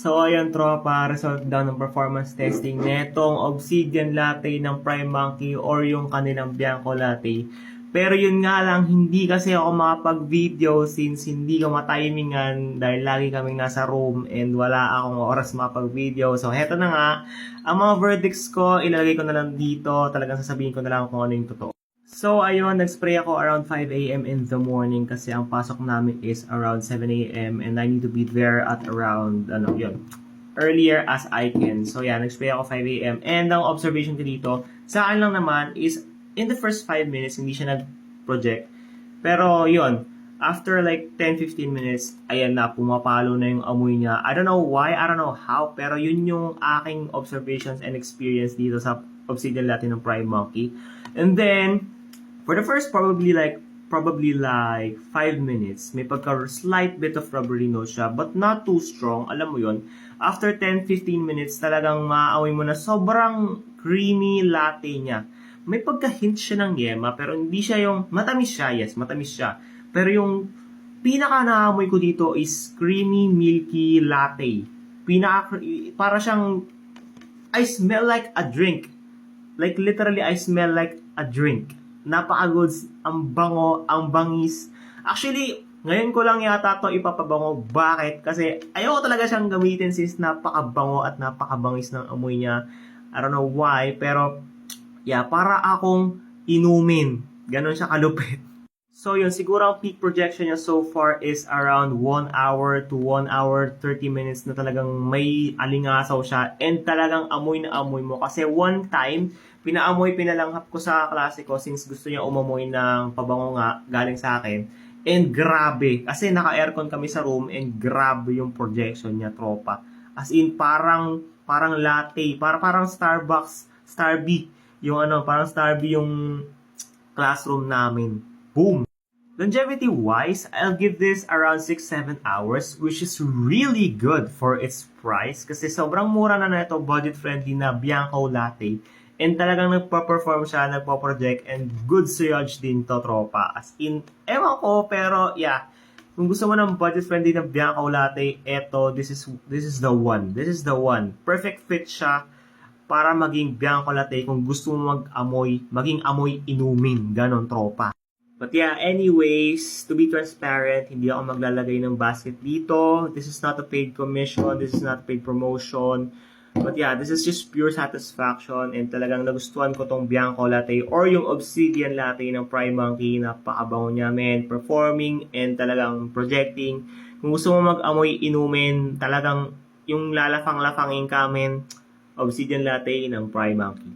So, ayan tropa, result daw ng performance testing netong Obsidian Latte ng Prime Monkey or yung kanilang Bianco Latte. Pero yun nga lang, hindi kasi ako makapag-video since hindi ko matimingan dahil lagi kaming nasa room and wala akong oras makapag-video. So, heto na nga, ang mga verdicts ko, ilalagay ko na lang dito, talagang sasabihin ko na lang kung ano yung totoo. So, ayun, nag-spray ako around 5 a.m. in the morning kasi ang pasok namin is around 7 a.m. and I need to be there at around, earlier as I can. So, yeah, nag-spray ako 5 a.m. And ang observation ko dito, sa akin lang naman is, in the first 5 minutes, hindi siya nag-project. Pero, yun, after like 10-15 minutes, ayan na, pumapalo na yung amoy niya. I don't know why, I don't know how, pero yun yung aking observations and experience dito sa Obsidian Latte ng Prime Monkey. And then, for the first probably like 5 minutes, may slight bit of rubbery notes siya, but not too strong, alam mo yon. After 10-15 minutes, talagang maaamoy mo na sobrang creamy latte niya. May pagka-hint siya ng yema, pero hindi siya yung, matamis siya, yes, matamis siya. Pero yung pinaka naamoy ko dito is creamy milky latte. Para siyang, I smell like a drink. Like literally, I smell like a drink. Napaka-goods, ang bango, ang bangis. Actually, ngayon ko lang yata to ipapabango. Bakit? Kasi ayoko talaga siyang gamitin since napakabango at napakabangis ng amoy niya. I don't know why, pero yeah, para akong inumin. Ganon siya kalupit. So yun, siguro ang peak projection niya so far is around 1 hour to 1 hour 30 minutes na talagang may alingasaw siya and talagang amoy na amoy mo. Kasi one time, pinalanghap ko sa klase ko since gusto niya umamoy ng pabango nga galing sa akin. And grabe, kasi naka-aircon kami sa room and grabe yung projection niya, tropa. As in, parang latte, parang Starbucks, Starbucks, parang Starbucks yung classroom namin. Boom! Longevity-wise, I'll give this around 6-7 hours, which is really good for its price kasi sobrang mura na ito, budget-friendly na Bianco Latte. And talagang nagpa-perform siya, nagpa-project, and good sillage din to, tropa. As in, ewan ko, pero yeah, kung gusto mo ng budget-friendly na Bianco Latte, this is the one. This is the one. Perfect fit siya para maging Bianco Latte kung gusto mo maging amoy inumin. Ganon, tropa. But yeah, anyways, to be transparent, hindi ako maglalagay ng basket dito. This is not a paid commission. This is not paid promotion. But yeah, this is just pure satisfaction and talagang nagustuhan ko tong Bianco Latte or yung Obsidian Latte ng Prime Monkey. Napakabango niya, men. Performing and talagang projecting. Kung gusto mo mag-amoy inumin, talagang yung lalafang-lafangin ka, men, Obsidian Latte ng Prime Monkey.